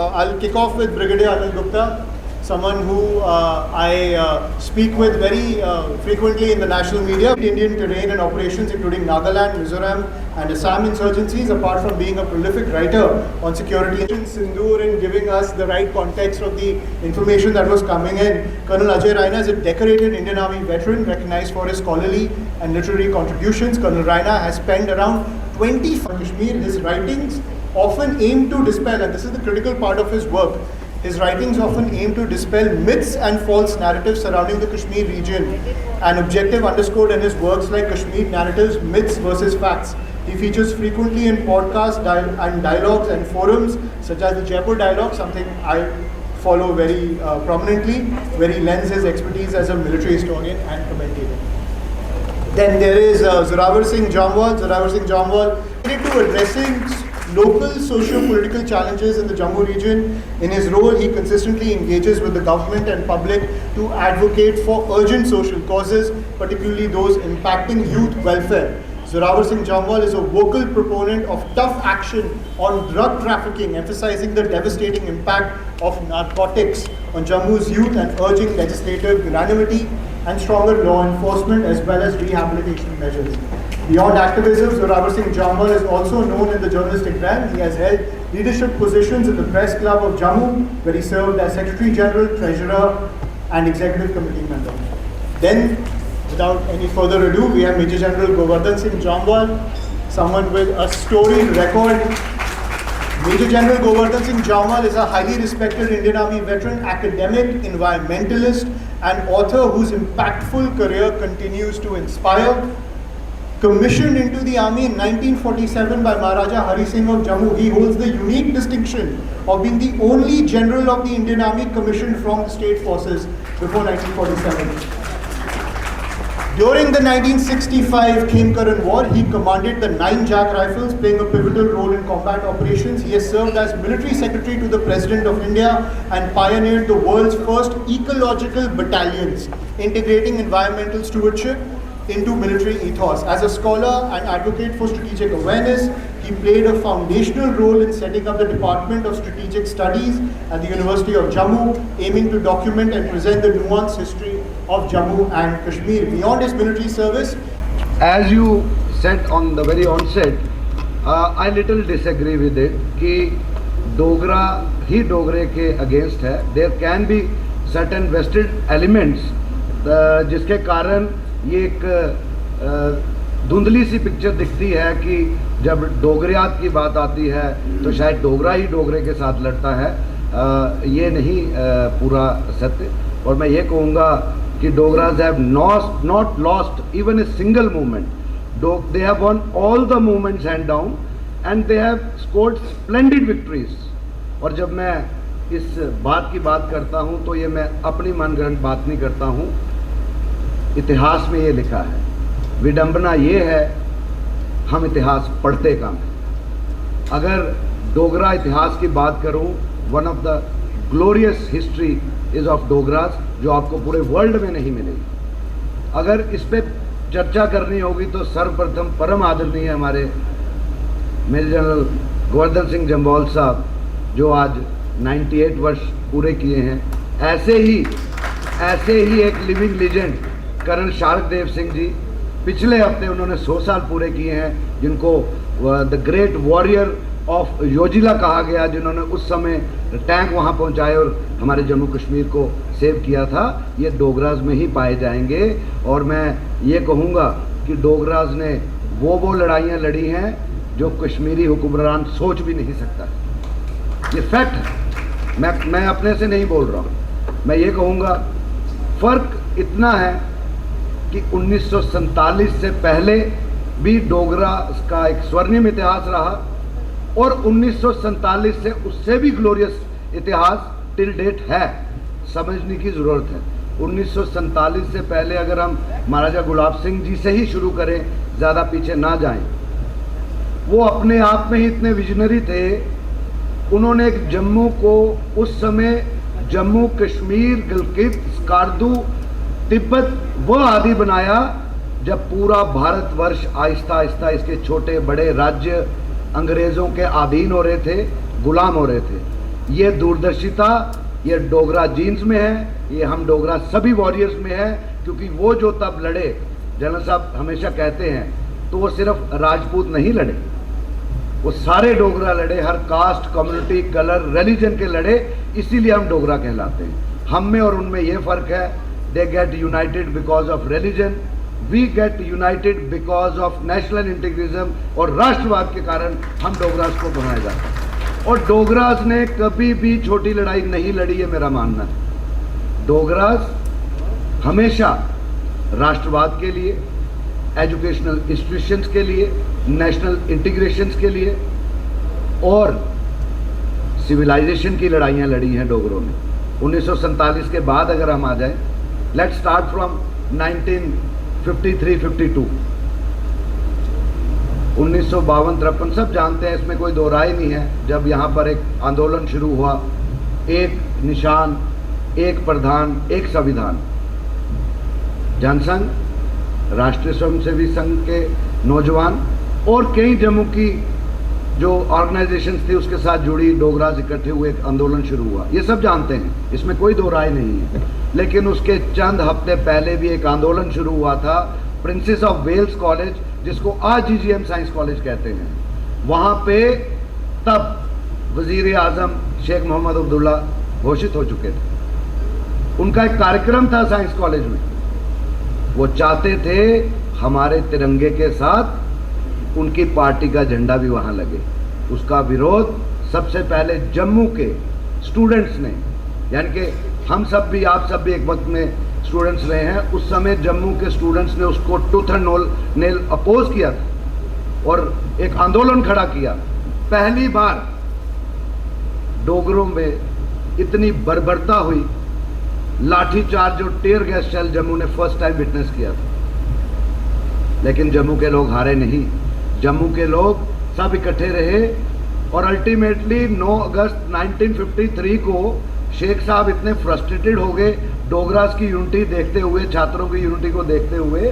I'll kick off with Brigadier Anil Gupta, someone who I speak with very frequently in the national media. Indian terrain and operations including Nagaland, Mizoram and Assam insurgencies, apart from being a prolific writer on security. Sindoor in giving us the right context of the information that was coming in. Colonel Ajay Raina is a decorated Indian Army veteran recognized for his scholarly and literary contributions. Colonel Raina has penned around 20 for Kashmir. His writings often aim to dispel, and this is the critical part of his work, his writings often aim to dispel myths and false narratives surrounding the Kashmir region. An objective underscored in his works like Kashmir Narratives, Myths versus Facts. He features frequently in podcasts and dialogues and forums such as the Jaipur Dialogue, something I follow very prominently, where he lends his expertise as a military historian and commentator. Then there is Zorawar Singh Jamwal. Zorawar Singh Jamwal related to addressing local socio-political challenges in the Jammu region. In his role, he consistently engages with the government and public to advocate for urgent social causes, particularly those impacting youth welfare. Zorawar Singh Jamwal is a vocal proponent of tough action on drug trafficking, emphasizing the devastating impact of narcotics on Jammu's youth and urging legislative unanimity and stronger law enforcement as well as rehabilitation measures. Beyond activism, Zorawar Singh Jamwal is also known in the journalistic realm. He has held leadership positions in the Press Club of Jammu, where he served as Secretary General, Treasurer and Executive Committee member. Then, without any further ado, we have Major General Govardhan Singh Jamwal, someone with a storied record. Major General Govardhan Singh Jamwal is a highly respected Indian Army veteran, academic, environmentalist and author whose impactful career continues to inspire. Commissioned into the army in 1947 by Maharaja Hari Singh of Jammu, he holds the unique distinction of being the only general of the Indian Army commissioned from the state forces before 1947. During the 1965 Khem-Karan War, he commanded the 9 Jack Rifles, playing a pivotal role in combat operations. He has served as military secretary to the President of India and pioneered the world's first ecological battalions, integrating environmental stewardship into military ethos. As a scholar and advocate for strategic awareness, he played a foundational role in setting up the Department of Strategic Studies at the University of Jammu, aiming to document and present the nuanced history of Jammu and Kashmir. Beyond his military service, as you said on the very onset, I little disagree with it कि डोगरा ही डोगरे के against है. There can be certain vested elements जिसके कारण ये एक धुंधली सी picture दिखती है कि जब डोगरियात की बात आती है तो शायद डोगरा ही डोगरे के साथ लड़ता है. ये नहीं पूरा सत्य. और मैं ये कहूँगा कि Dogras have not lost even a single movement. They have won all the movements hand down and they have scored splendid victories. और जब मैं इस बात की बात करता हूँ तो ये मैं अपनी मनगढ़ंत बात नहीं करता हूँ. इतिहास में ये लिखा है. विडंबना ये है हम इतिहास पढ़ते कम हैं. अगर डोगरा इतिहास की बात करूं, one of the glorious history is of Dogras, जो आपको पूरे वर्ल्ड में नहीं मिलेगी. अगर इस पे चर्चा करनी होगी तो सर्वप्रथम परम आदरणीय हमारे मेजर जनरल गोवर्धन सिंह जम्वाल साहब, जो आज 98 वर्ष पूरे किए हैं. ऐसे ही एक living legend colonel शारक Dev Singh ji, पिछले हफ्ते उन्होंने 100 साल पूरे किए हैं, जिनको द ग्रेट वॉरियर ऑफ योजिला कहा गया, जिन्होंने उस समय टैंक वहां पहुंचाए और हमारे जम्मू कश्मीर को सेव किया था. ये डोगराज में ही पाए जाएंगे. और मैं ये कहूँगा कि डोगराज ने वो लड़ाइयाँ लड़ी हैं जो कश्मीरी हुक्मरान सोच भी नहीं सकता. ये फैक्ट है. मैं अपने से नहीं बोल रहा हूँ. मैं ये कहूँगा फ़र्क इतना है कि 1947 से पहले भी डोगरा का एक स्वर्णिम इतिहास रहा और 1947 से उससे भी ग्लोरियस इतिहास टिल डेट है. समझने की ज़रूरत है. 1947 से पहले अगर हम महाराजा गुलाब सिंह जी से ही शुरू करें, ज़्यादा पीछे ना जाएं, वो अपने आप में ही इतने विजनरी थे. उन्होंने एक जम्मू को उस समय जम्मू कश्मीर, गिलगित, स्कार्दू, तिब्बत वह आदि बनाया जब पूरा भारतवर्ष आहिस्ता आहिस्ता इसके छोटे बड़े राज्य अंग्रेज़ों के अधीन हो रहे थे, गुलाम हो रहे थे. ये दूरदर्शिता ये डोगरा जीन्स में है, ये हम डोगरा सभी वॉरियर्स में है, क्योंकि वो जो तब लड़े, जनरल साहब हमेशा कहते हैं, तो वो सिर्फ राजपूत नहीं लड़े, वो सारे डोगरा लड़े, हर कास्ट, कम्युनिटी, कलर, रिलीजन के लड़े, इसीलिए हम डोगरा कहलाते हैं। हम में और उनमें ये फ़र्क है, they get united because of religion, we get united because of national integrism, और राष्ट्रवाद के कारण हम डोगरास को बनाया जाता है। और डोगरास ने कभी भी छोटी लड़ाई नहीं लड़ी, है मेरा मानना है। डोगरास हमेशा राष्ट्रवाद के लिए, एजुकेशनल इंस्टीट्यूशंस के लिए, नेशनल इंटीग्रेशंस के लिए और सिविलाइजेशन की लड़ाइयाँ लड़ी हैं डोगरों ने। 1947 के बाद अगर हम आ जाएं, लेट्स स्टार्ट फ्रॉम 1953-52, 1952-53 सब जानते हैं, इसमें कोई दो राय नहीं है। जब यहाँ पर एक आंदोलन शुरू हुआ, एक निशान, एक प्रधान, एक संविधान, जनसंघ, राष्ट्रीय स्वयंसेवी संघ के नौजवान और कई जम्मू की जो ऑर्गेनाइजेशंस थी उसके साथ जुड़ी डोगरास इकट्ठे हुए एक आंदोलन शुरू हुआ, ये सब जानते हैं, इसमें कोई दो राय नहीं है। लेकिन उसके चंद हफ्ते पहले भी एक आंदोलन शुरू हुआ था प्रिंसेस ऑफ वेल्स कॉलेज, जिसको आज GGM साइंस कॉलेज कहते हैं। वहाँ पे तब वजीर आजम शेख मोहम्मद अब्दुल्ला घोषित हो चुके थे। उनका एक कार्यक्रम था साइंस कॉलेज में, वो चाहते थे हमारे तिरंगे के साथ उनकी पार्टी का झंडा भी वहाँ लगे। उसका विरोध सबसे पहले जम्मू के स्टूडेंट्स ने, यानी कि हम सब भी, आप सब भी एक वक्त में स्टूडेंट्स रहे हैं, उस समय जम्मू के स्टूडेंट्स ने उसको टूथ एंड नेल अपोज किया था और एक आंदोलन खड़ा किया। पहली बार डोगरों में इतनी बर्बरता हुई, लाठीचार्ज और टेयर गैस शेल जम्मू ने फर्स्ट टाइम विटनेस किया था। लेकिन जम्मू के लोग हारे नहीं, जम्मू के लोग सब इकट्ठे रहे और अल्टीमेटली 9 अगस्त 1953 को शेख साहब इतने फ्रस्ट्रेटेड हो गए डोगरास की यूनिटी देखते हुए, छात्रों की यूनिटी को देखते हुए,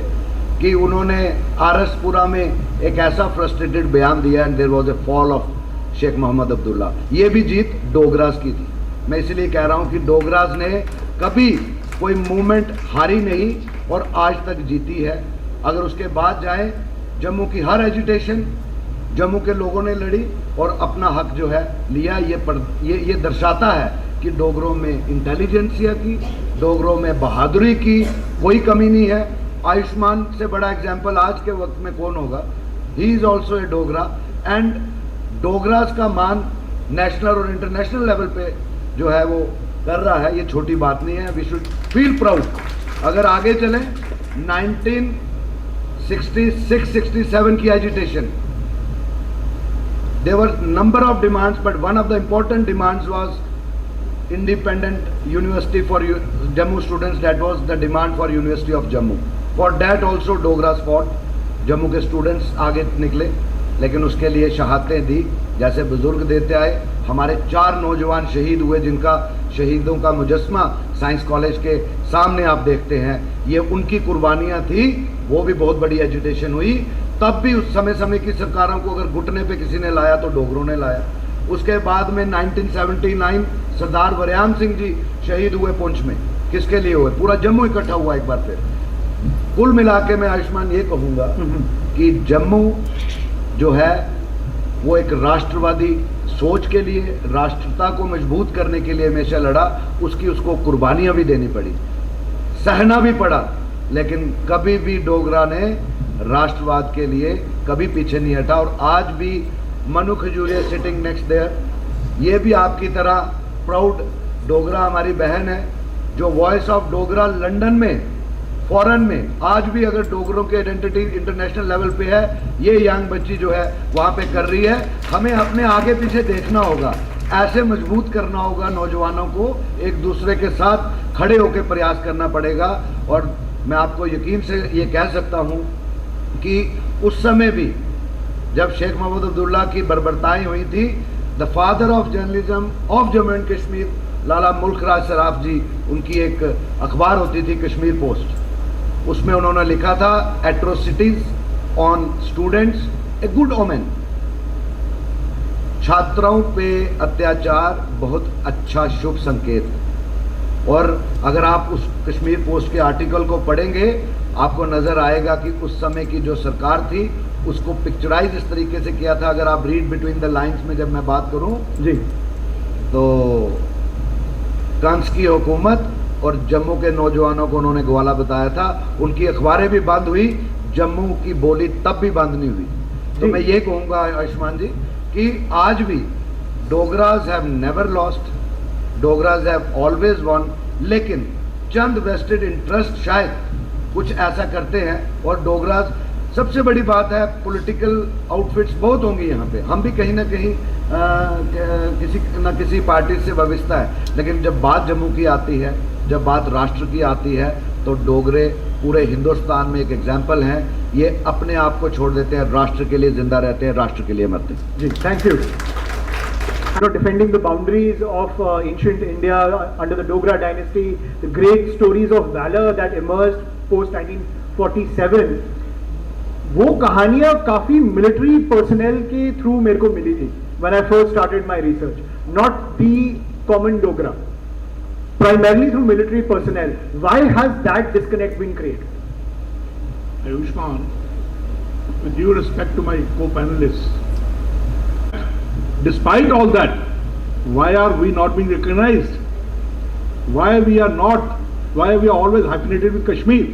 कि उन्होंने आरएसपुरा में एक ऐसा फ्रस्ट्रेटेड बयान दिया, and there was a fall of Sheikh Mohammad Abdullah. ये भी जीत डोगरास की थी। मैं इसलिए कह रहा हूँ कि डोगरास ने कभी कोई मूवमेंट हारी नहीं और आज तक जीती है। अगर उसके बाद जाए, जम्मू की हर एजिटेशन जम्मू के लोगों ने लड़ी और अपना हक जो है लिया। ये दर्शाता है कि डोगरों में इंटेलिजेंसिया की, डोगरों में बहादुरी की कोई कमी नहीं है। आयुष्मान से बड़ा एग्जाम्पल आज के वक्त में कौन होगा? He is also a Dogra, and Dogras का मान नेशनल और इंटरनेशनल लेवल पे जो है वो कर रहा है। ये छोटी बात नहीं है, वी शुड फील प्राउड। अगर आगे चलें, 1966-67 की agitation, there were number of demands, but one of the important demands was independent university for Jammu students. That was the demand for University of Jammu. For that also Dogras fought. Jammu के students आगे निकले, लेकिन उसके लिए शहादतें दी, जैसे बुजुर्ग देते आए। हमारे 4 नौजवान शहीद हुए, जिनका शहीदों का मुजस्मा साइंस कॉलेज के सामने आप देखते हैं। ये उनकी कुर्बानियाँ थी, वो भी बहुत बड़ी एजुटेशन हुई। तब भी उस समय की सरकारों को अगर घुटने पे किसी ने लाया तो डोगरों ने लाया। उसके बाद में 1979 सरदार वरयाम सिंह जी शहीद हुए पुंछ में। किसके लिए हुए? पूरा जम्मू इकट्ठा हुआ एक बार फिर। कुल मिला के मैं आयुष्मान ये कहूँगा कि जम्मू जो है वो एक राष्ट्रवादी सोच के लिए, राष्ट्रता को मजबूत करने के लिए हमेशा लड़ा। उसको कुर्बानियाँ भी देनी पड़ी, सहना भी पड़ा, लेकिन कभी भी डोगरा ने राष्ट्रवाद के लिए कभी पीछे नहीं हटा। और आज भी Manu Khajuria sitting next there, ये भी आपकी तरह प्राउड डोगरा हमारी बहन है, जो वॉइस ऑफ डोगरा लंदन में, फॉरेन में, आज भी अगर डोगरों की आइडेंटिटी इंटरनेशनल लेवल पे है, ये यंग बच्ची जो है वहाँ पे कर रही है। हमें अपने आगे पीछे देखना होगा, ऐसे मजबूत करना होगा नौजवानों को, एक दूसरे के साथ खड़े होकर प्रयास करना पड़ेगा। और मैं आपको यकीन से ये कह सकता हूँ कि उस समय भी जब शेख मोहम्मद अब्दुल्ला की बर्बरताएँ हुई थी, the father of journalism of Jammu and Kashmir Lala Mulk Raj Saraf जी, उनकी एक अखबार होती थी कश्मीर पोस्ट, उसमें उन्होंने लिखा था atrocities on students a good omen. छात्राओं पे अत्याचार बहुत अच्छा शुभ संकेत है। और अगर आप उस कश्मीर पोस्ट के आर्टिकल को पढ़ेंगे आपको नज़र आएगा कि उस समय की जो सरकार थी उसको पिक्चराइज इस तरीके से किया था। अगर आप रीड बिटवीन द लाइंस में जब मैं बात करूं जी, तो कंस की हुकूमत और जम्मू के नौजवानों को उन्होंने ग्वाला बताया था। उनकी अखबारें भी बंद हुई, जम्मू की बोली तब भी बंद नहीं हुई। तो मैं ये कहूँगा आयुष्मान जी कि आज भी Dogras have never lost, Dogras have always won, लेकिन चंद वेस्टेड इंटरेस्ट शायद कुछ ऐसा करते हैं। और डोगराज सबसे बड़ी बात है, पॉलिटिकल आउटफिट्स बहुत होंगी यहाँ पे, हम भी कहीं ना कहीं किसी न किसी पार्टी से वाबस्ता है, लेकिन जब बात जम्मू की आती है, जब बात राष्ट्र की आती है, तो डोगरे पूरे हिंदुस्तान में एक एग्जाम्पल हैं। ये अपने आप को छोड़ देते हैं, राष्ट्र के लिए जिंदा रहते हैं, राष्ट्र के लिए मरते हैं। जी, thank you. Defending the boundaries of ancient India under the Dogra dynasty, the great stories of valor that emerged post 1947, वो कहानियाँ काफ़ी मिलिट्री पर्सनल के थ्रू मेरे को मिली थी when I first started my research, not the common Dogra, primarily through military personnel. Why has that disconnect been created? Ayushman, with due respect to my co-panelists, despite all that, why are we not being recognized? Why we are always hyphenated with Kashmir?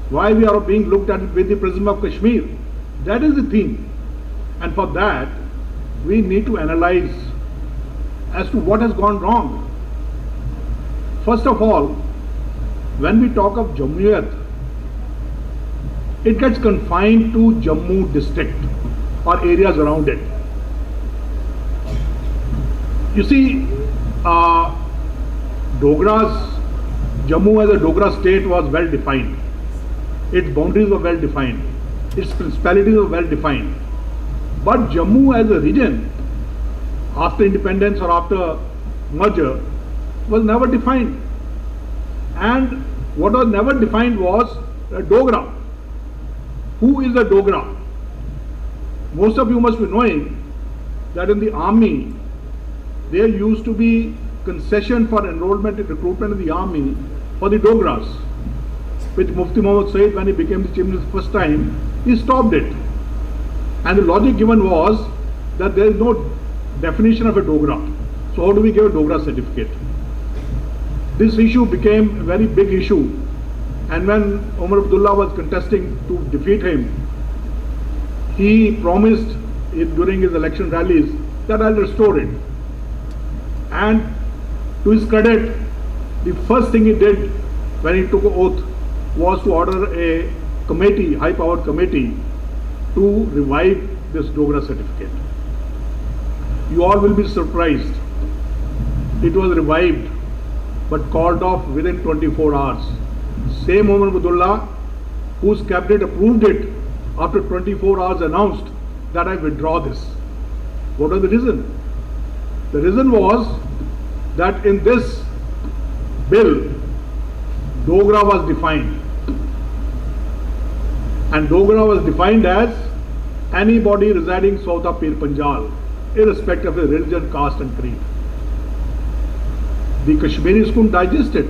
Why we are being looked at with the prism of Kashmir? That is the thing. And for that, we need to analyze as to what has gone wrong. First of all, when we talk of Jammuiyat, it gets confined to Jammu district or areas around it. You see, Jammu as a Dogra state was well defined. Its boundaries were well defined. Its principalities were well defined. But Jammu as a region, after independence or after merger, was never defined. And what was never defined was a Dogra. Who is a Dogra? Most of you must be knowing that in the army, there used to be concession for enrollment and recruitment in the army for the Dogras, which Mufti Muhammad Said, when he became the chief minister the first time, he stopped it. And the logic given was that there is no definition of a Dogra. So how do we give a Dogra certificate? This issue became a very big issue. And when Umar Abdullah was contesting to defeat him, he promised during his election rallies that I'll restore it. And to his credit, the first thing he did when he took an oath was to order a committee, high-powered committee, to revive this Dogra certificate. You all will be surprised. It was revived, but called off within 24 hours. Same Umar Abdullah, whose cabinet approved it, after 24 hours announced that I withdraw this. What was the reason? The reason was that in this bill, Dogra was defined. And Dogra was defined as anybody residing south of Pir Panjal, irrespective of his religion, caste and creed. The Kashmiris couldn't digest it.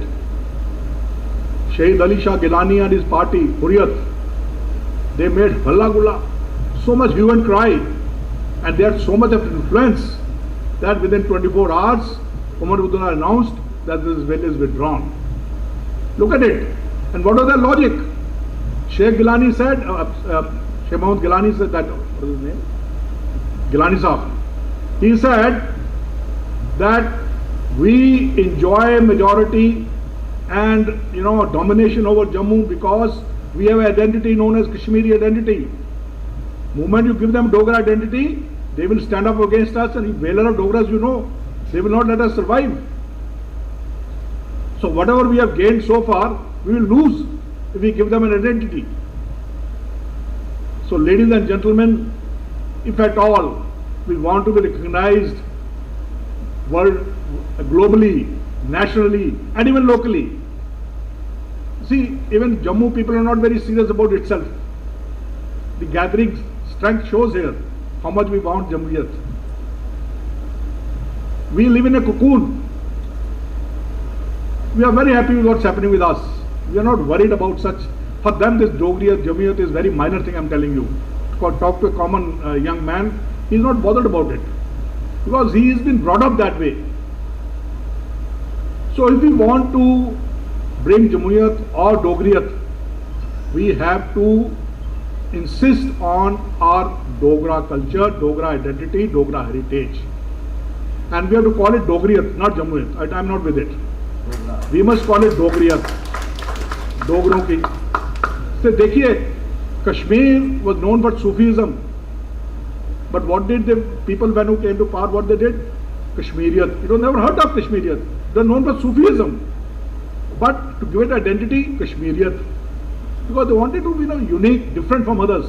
Shahid Ali Shah Gilani and his party, Hurriyat, they made halla gulla, so much hue and cry, and they had so much of influence that within 24 hours, Umar Abdullah announced that this bill is withdrawn. Look at it. And what was their logic? Sheikh Gilani said, Sheikh Mohammed Gilani said that, what is his name? Gilani Sahab. He said that we enjoy majority and domination over Jammu because we have an identity known as Kashmiri identity. Moment you give them Dogra identity, they will stand up against us, and valor of Dogras, they will not let us survive. So whatever we have gained so far, we will lose if we give them an identity. So ladies and gentlemen, if at all we want to be recognized globally, nationally, and even locally, see, even Jammu people are not very serious about itself. The gathering strength shows here how much we want Jammuiyat. We live in a cocoon. We are very happy with what's happening with us. We are not worried about such. For them, this Dogriyat, Jamiyat is very minor thing, I'm telling you. Talk to a common young man, he's not bothered about it. Because he has been brought up that way. So if we want to bring Jamiyat or Dogriyat, we have to insist on our Dogra culture, Dogra identity, Dogra heritage. And we have to call it Dogriyat, not Jamiyat. I'm not with it. We must call it Dogriyat. Dogron ki. So देखिए, Kashmir was known for Sufism. But what did the people when who came to power, what they did? Kashmiriyat. You don't never heard of Kashmiriyat. They're known for Sufism. But to give it identity, Kashmiriyat. Because they wanted to be unique, different from others.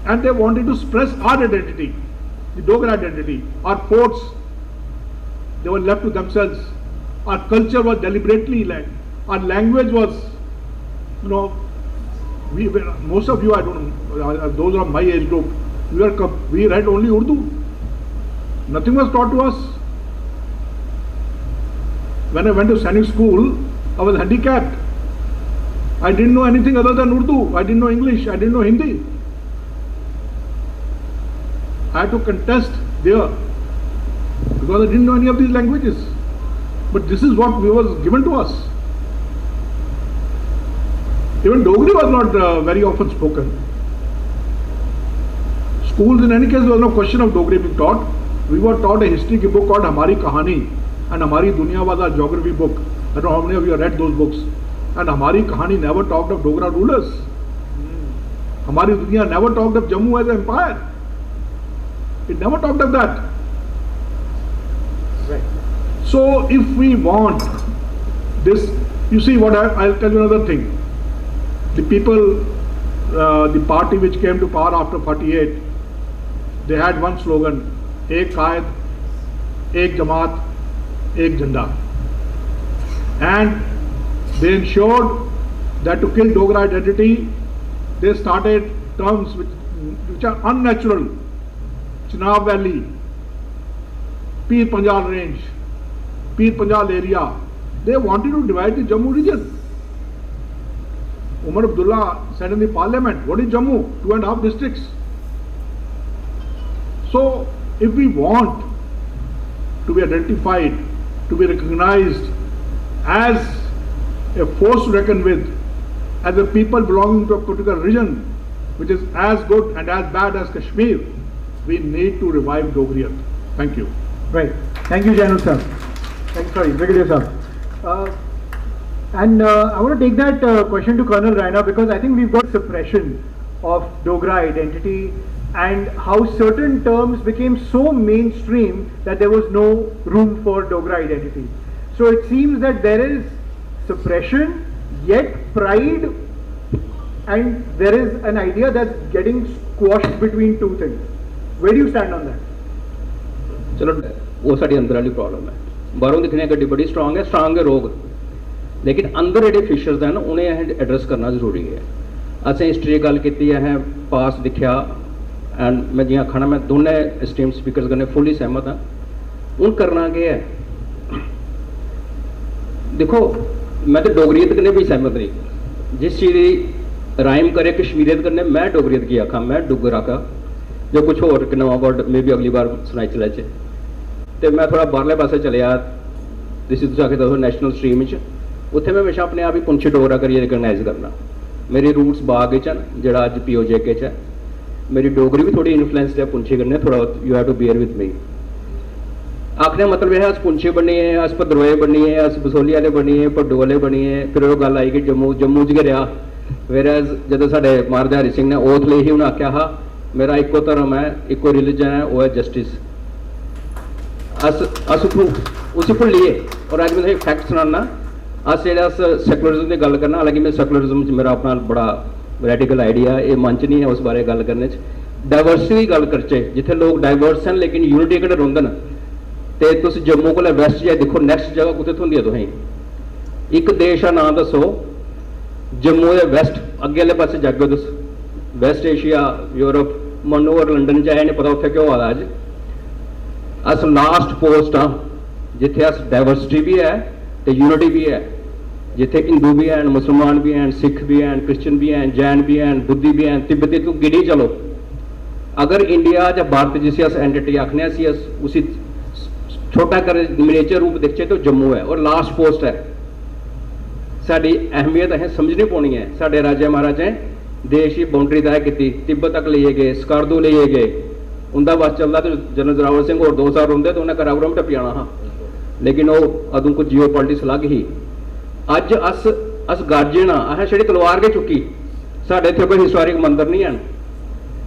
And they wanted to express our identity, the Dogra identity. Our forts, they were left to themselves. Our culture was deliberately led. Our language was, most of you, I don't know, those are my age group, we read only Urdu. Nothing was taught to us. When I went to Sainik school, I was handicapped. I didn't know anything other than Urdu. I didn't know English. I didn't know Hindi. I had to contest there because I didn't know any of these languages. But this is what was given to us. Even Dogri was not very often spoken. Schools, in any case, there was no question of Dogri being taught. We were taught a history book called Hamari Kahani, and Hamari Dunya was our geography book. I don't know how many of you have read those books. And Hamari Kahani never talked of Dogra rulers. Hamari Dunya never talked of Jammu as an empire. It never talked of that. Right. So if we want this, you see what I'll tell you another thing. The people, the party which came to power after 48, they had one slogan, Ek Qaid, Ek Jamaat, Ek Janda. And they ensured that to kill Dogra identity, they started terms which are unnatural. Chenab Valley, Pir Panjal Range, Pir Panjal area. They wanted to divide the Jammu region. Umar Abdullah said in the parliament, what is Jammu? 2.5 districts. So, if we want to be identified, to be recognized as a force to reckon with, as a people belonging to a particular region, which is as good and as bad as Kashmir, we need to revive Dogriyat. Thank you. Right. Thank you, Janul sir. Sorry, Brigadier sir. And I want to take that question to Colonel Raina, because I think we've got suppression of Dogra identity and how certain terms became so mainstream that there was no room for Dogra identity. So it seems that there is suppression, yet pride, and there is an idea that's getting squashed between two things. Where do you stand on that? चलो वो साड़ी अंदर वाली problem है. बाहरों दिखने गड्डी बड़ी strong है रोग, लेकिन अंदर जेडे फिशर्स हैं ना उन्हें एड्रेस करना जरूरी है. असें हिस्ट्री गल की है, पास दिखा, एंड मैं जियां आखना मैं दोनों स्टीम स्पीकर्स कन्नै फुली सहमत हाँ. हूँ करना क्या है, देखो मैं तो डोगरीत कन्नै भी सहमत नहीं. जिस चीज़ की राइम करे कश्मीरियत कन्नै मैं डोगरीत की आखा, मैं डुगरा का जो कुछ होर कि नवा वर्ड मे भी अगली बार सुनाई चलाचे. तो मैं थोड़ा बाहरले पासे चले आ, जिस तुम आके दसो नैशनल स्ट्रीम उत्थे मैं हमेशा अपने आप ही पुंछी डोगरा करिए रिकगनाइज करना. मेरी रूट्स बाग च न जेड़ा अज POJK च है. मेरी डोगरी भी थोड़ी इन्फ्लुएंस है पुंछी कन्नै, थोड़ा you have to bear with me. आखने का मतलब है अस पुंछी बनिए, अस भद्रोए बनिए, अस बसोली वाले बनिए, भड्डो वाले बनिए. फिर वो गल आई कि जम्मू च गै रहा. फिर जो साढ़े महाराजा हरि सिंह ने ओथ ली ही उन्हें आख्या हा मेरा इको धर्म है, इको रिलीजन है, वो है जस्टिस. अस उसी भुलिए. और अज मैं फैक्ट सुनाना, अस जो सैकुलरिज्म की गल करना, हालांकि मैं सैकुलरिज्म मेरा अपना बड़ा रेडिकल आइडिया, ये मंच नहीं है उस बारे गल करने. डाइवर्सिटी की गल करचे, जिथे लोग डाइवर्स हैं लेकिन यूनिटी कन्नै रौंहदे न. ते तुस जम्मू कोला वैस्ट जाए देखो, नैक्सट जगह कुत्थे थोंदी है तुसें एक देश का नाम दसो जम्मू के वैस्ट अगे आले पासे जागो तुस, वेस्ट एशिया, यूरोप, मनो और लंडन जाए नहीं पता उत्थे क्यों आ अज. अस लास्ट पोस्ट हाँ जिथे अस डाइवर्सिटी भी है तो यूनिटी भी है, जिथे हिंदू भी हैं, मुसलमान भी हैं, सिख भी हैं, क्रिश्चियन भी हैं, जैन भी हैं, बुद्धि भी हैं, तिब्बती तू गिनी चलो। अगर इंडिया या भारत जिसे अस एंटिटी आखने उसी छोटा कर मिनिएचर रूप देखचे तो जम्मू है और लास्ट पोस्ट है। साड़ी अहमियत असें समझनी पौनी है। साढ़े राजे महाराजे देश की बाउंड्री तय की, तिब्बत तक ले गए, स्कार्दू ले गए, उनका बस चलता तो जनरल जोरावर सिंह और 2 साल होंगे तो उन्हें करागुरम टप्पी जाना हाँ, लेकिन वो अदों को जियो पॉलिटिक्स अलग ही। अज अस गाजे ना असें छड़ी तलवार के चुकी, साढ़े इतने कोई हिस्टोरिक मंदिर नहीं है,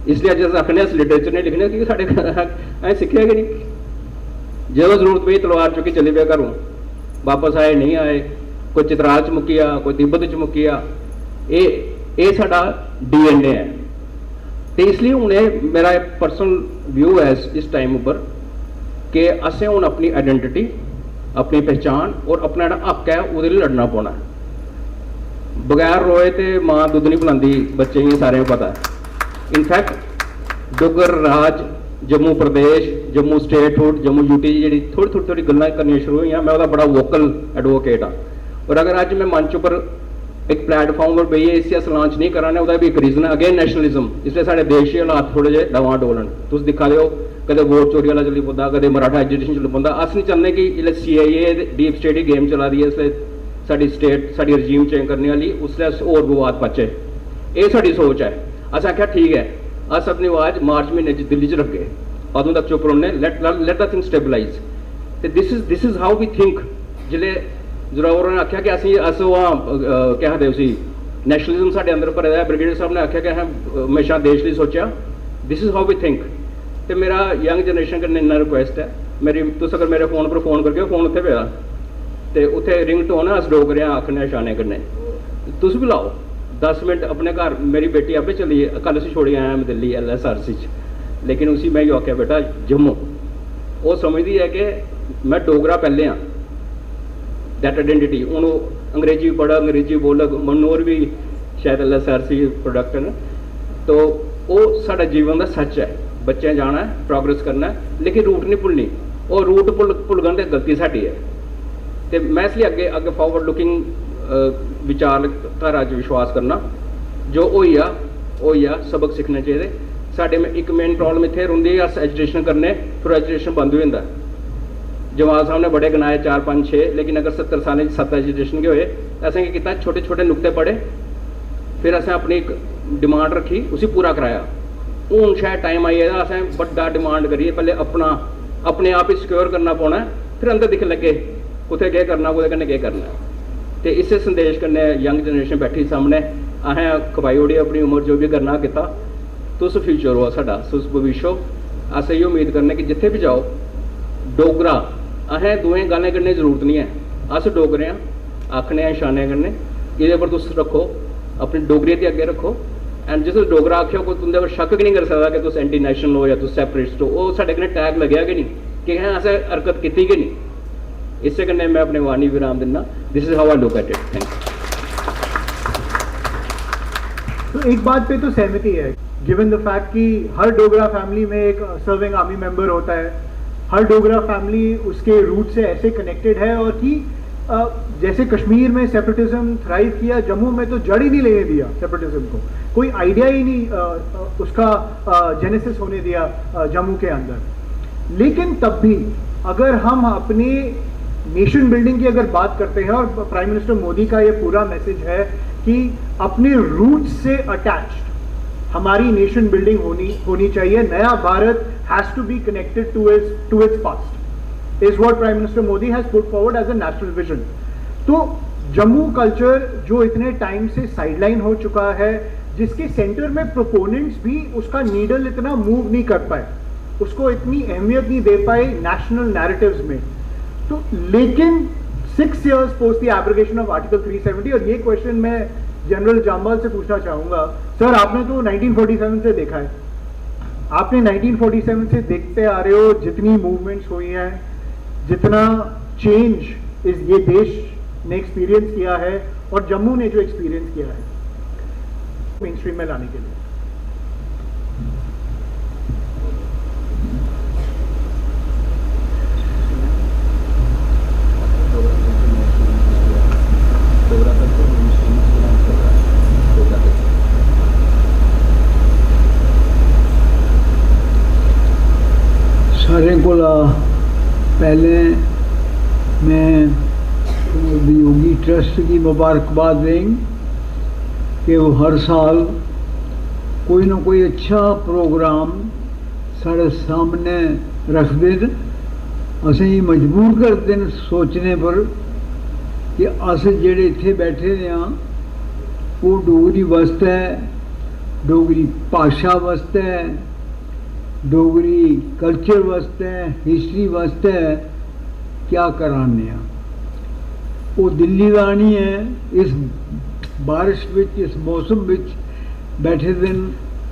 इसलिए अज अस आखने अस लिटरेचर नहीं लिखने क्योंकि साढ़े असें सिक्खिया कि नहीं। जो जरूरत पई तलवार चुकी चली पे घरों, वापस आए नहीं आए, कोई चित्राल च मुक्किया, कोई तिब्बत च मुक्किया, ये साडा DNA है। तो इसलिए हूँ मेरा पर्सनल व्यू है इस टाइम उपर कि असें हूँ अपनी आइडेंटिटी, अपनी पहचान और अपना जो हक है वो लड़ना पौना है। बगैर रोए तो माँ दुद्ध नहीं पिलांदी, बच्चे ही सारे पता है। इनफैक्ट डुगर राज, जम्मू प्रदेश, जम्मू स्टेटहुड, जम्मू यूटी जी थोड़ी गल्लां करनी शुरू हुई, मैं वह बड़ा वोकल एडवोकेट हाँ। और अगर अज मैं मंच पर एक प्लेटफॉर्म पर बेइए इसे अस लॉन्च नहीं कराने, उसका भी एक रीजन है अगेन नेशनलिज्म। इसलिए साढ़े देश के हालात थोड़े जे डवाडोल हैं। तुम दिखा दो कदे वोट चोरी वाला चली पौंदा, कदे मराठा एजुकेशन चली पौंदा। अस नहीं चाहते कि इसलिए CIA डीप स्टेट की गेम चला दी है, इसलिए साड़ी स्टेट साड़ी रजीम चेंज करने वाली, उसलिए अस होर विवाद पाचे, ये साड़ी सोच है। अस आख्या ठीक है, अस अपनी आवाज़ मार्च महीने दिल्ली च रखे, अदों तक चुप रौने, लेट द थिंग स्टेबलाइज। तो this is how we think. जिले जोरावर ने आख्या कि अस वहाँ क्या आखदे उसी नैशनलिज्म साढ़े अंदर भरे दा। ब्रिगेडियर साहब ने आख्या कि असें हमेशा देश लिए सोचा, this is how we think. तो मेरा यंग जनरेशन कन्नै इन्ना रिक्वेस्ट है, मेरी तुस अगर मेरे फोन पर फोन करके फोन उत्थे पेदा तो उत्थे रिंग टोन है, अस डोगरे आखने शाने कन्नै, तुस भी लाओ 10 मिनट अपने घर। मेरी बेटी आपे चली, कल उसी छोड़ी आया मैं दिल्ली LSRC च, लेकिन उसी मैं यो आख्या बेटा जम्मू, वो समझती है कि मैं डोगरा पहले हाँ, दैट आइडेंटिटी। हूँ अंग्रेजी पढ़ा, अंग्रेजी बोल, मनोर भी शायद LSRC प्रोडक्ट है, तो वो साढ़ा जीवन का सच है। बच्चे जाना है, प्रोग्रेस करना है, लेकिन रूट नहीं भुलनी, और रूट भुलगन तो गलती साड़ी है। तो मैं इसलिए अगे फॉरवर्ड लुकिंग विचारधारा विश्वास करना, जो होई आ सबक सीखने चाहिए। साढ़े में एक मेन प्रॉब्लम इतने रही है, अस एजुकेशन करने फिर एजुकेशन बंद हो जाता है। जवाल साहब ने बड़े गनाए 4, 5, 6, लेकिन अगर 70 साल 7 एजुकेशन के होए, असें क्या किया, छोटे छोटे नुकते पढ़े, फिर असें अपनी एक डिमांड रखी, उसी पूरा कराया। हूँ शायद टाइम आई है असें बड़ा डिमांड करिए, पहले अपने आप ही सिक्योर करना पौना, फिर अंदर दिख लगे कुत्थे केह् करना, कुत्थे कन्नै केह् करना। तो इस संदेश कन्नै यंग जनरेशन बैठी सामने, असें खपाई ओड़ी अपनी उम्र जो भी करना कीता। तुस फ्यूचर हो साडा, तुस भविष्य हो। अस इयो उम्मीद करने कि जिथे भी जाओ डोगरा, असें दुएं गालें करने की जरूरत नहीं है, अस डोगरे हाँ, आखने हैं शाने कन्नै। ये पर तुस रखो, अपनी डोगरी के अगे रखो, एंड जिस डोगरा आखियो कोई तुंदे पर शक भी नहीं कर सकता कि तुस एंटी नेशनल हो या तुस सैपरेटिस्ट हो। वो साढ़े कन्नै टैग लग्या कि नहीं कि असें हरकत की कि नहीं। इससे कन्नै मैं अपने वाणी विराम दिना। This is how I look at it. Thank you. तो एक बात पे तो सहमति है, गिवन द फैक्ट कि हर डोगरा फैमिली में एक सर्विंग आर्मी मेंबर होता है, हर डोगरा फैमिली उसके रूट से ऐसे कनेक्टेड है, और कि जैसे कश्मीर में सेपरेटिज्म थ्राइव किया, जम्मू में तो जड़ ही नहीं लेने दिया सेपरेटिज्म को, कोई आइडिया ही नहीं उसका जेनेसिस होने दिया जम्मू के अंदर। लेकिन तब भी अगर हम अपने नेशन बिल्डिंग की अगर बात करते हैं, और प्राइम मिनिस्टर मोदी का ये पूरा मैसेज है कि अपने रूट से अटैच्ड हमारी नेशन बिल्डिंग होनी चाहिए। नया Bharat has to be connected to its past, is what Prime Minister Modi has put forward as a national vision. तो जम्मू कल्चर जो इतने टाइम से साइडलाइन हो चुका है, जिसके सेंटर में प्रोपोनेंट्स भी उसका नीडल इतना मूव नहीं कर पाए, उसको इतनी अहमियत नहीं दे पाए नेशनल नैरेटिव्स में, तो लेकिन 6 years post the abrogation of article 370, और ये क्वेश्चन मैं जनरल जामवाल से पूछना चाहूंगा। सर, आपने तो 1947 से देखा है, आपने 1947 से देखते आ रहे हो जितनी मूवमेंट्स हुई हैं, जितना चेंज इस ये देश ने एक्सपीरियंस किया है, और जम्मू ने जो एक्सपीरियंस किया है मेन स्ट्रीम में लाने के लिए। पहले मैं योगी ट्रस्ट की मुबारकबाद देंगे कि वो हर साल कोई ना कोई अच्छा प्रोग्राम साढ़े सामने रख देन, असें मजबूर कर देन सोचने पर कि अस जेड़े इत्थे बैठे दे हां वो डोगरी वास्ते, डोगरी भाशा वास्ते, डोगरी कल्चर वास्ते, हिस्ट्री वास्ते क्या कराने आ। वो दिल्ली दा नहीं है, इस बारिश विच, इस मौसम विच बैठे दिन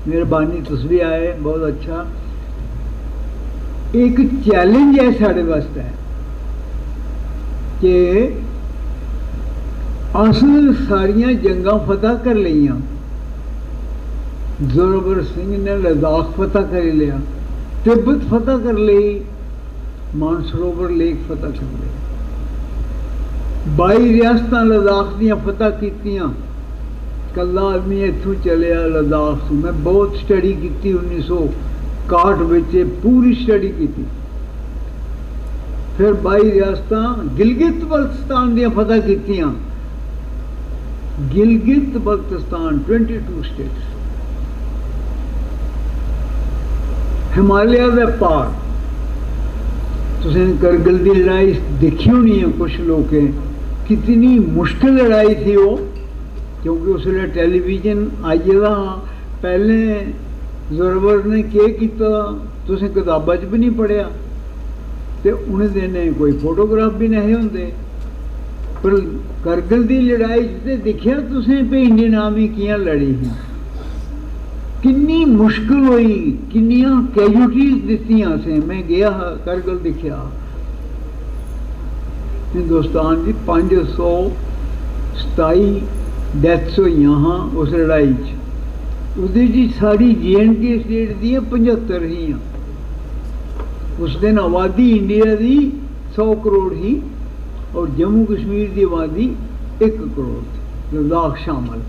मेहरबानी तुस भी आए, बहुत अच्छा। एक चैलेंज है साढ़े वास्ते कि अस सारियां जंगां फतह कर लियां। जोरावर सिंह ने लद्दाख फतह कर लिया, तिब्बत फतह कर ली, मानसरोवर लेक फतह कर ली, 22 रियासतां लद्दाख दियां फतह कीतियां। कल्ला आदमी इत्थों चलिया लद्दाख तो, मैं बहुत स्टडी की 1961 विच पूरी स्टडी की। फिर 22 रियासतां गिलगित बल्तिस्तान दियां फतह कीतियां। गिलगित बल्तिस्तान 22 स्टेट्स, हिमालय के पार। तुसें करगिल की लड़ाई देखी होनी है कुछ लोग, कितनी मुश्किल लड़ाई थी वो, क्योंकि उस वेले टेलीविजन आई दा। पहले जोरावर ने क्या किया तुसें किताबां च भी नहीं पढ़िया, तो उन्हें दिनें कोई फोटोग्राफ भी नहीं होंगे। पर करगिल की लड़ाई से देखिया तुसें भी इंडियन आर्मी कियां लड़ी ही, किन्नी मुश्किल हुई, किन्नियां कैजुअलिटीज दित्तियां से। मैं गया करगिल दिखिया, हिंदुस्तान की 527 डेथ्स हुई हाँ उस लड़ाई उसदे जी सारी JNK स्टेट दी 75 ही। उस दिन आबादी इंडिया की 100 करोड़ ही और जम्मू कश्मीर की आबादी 1 करोड़ थी, लद्दाख शामिल।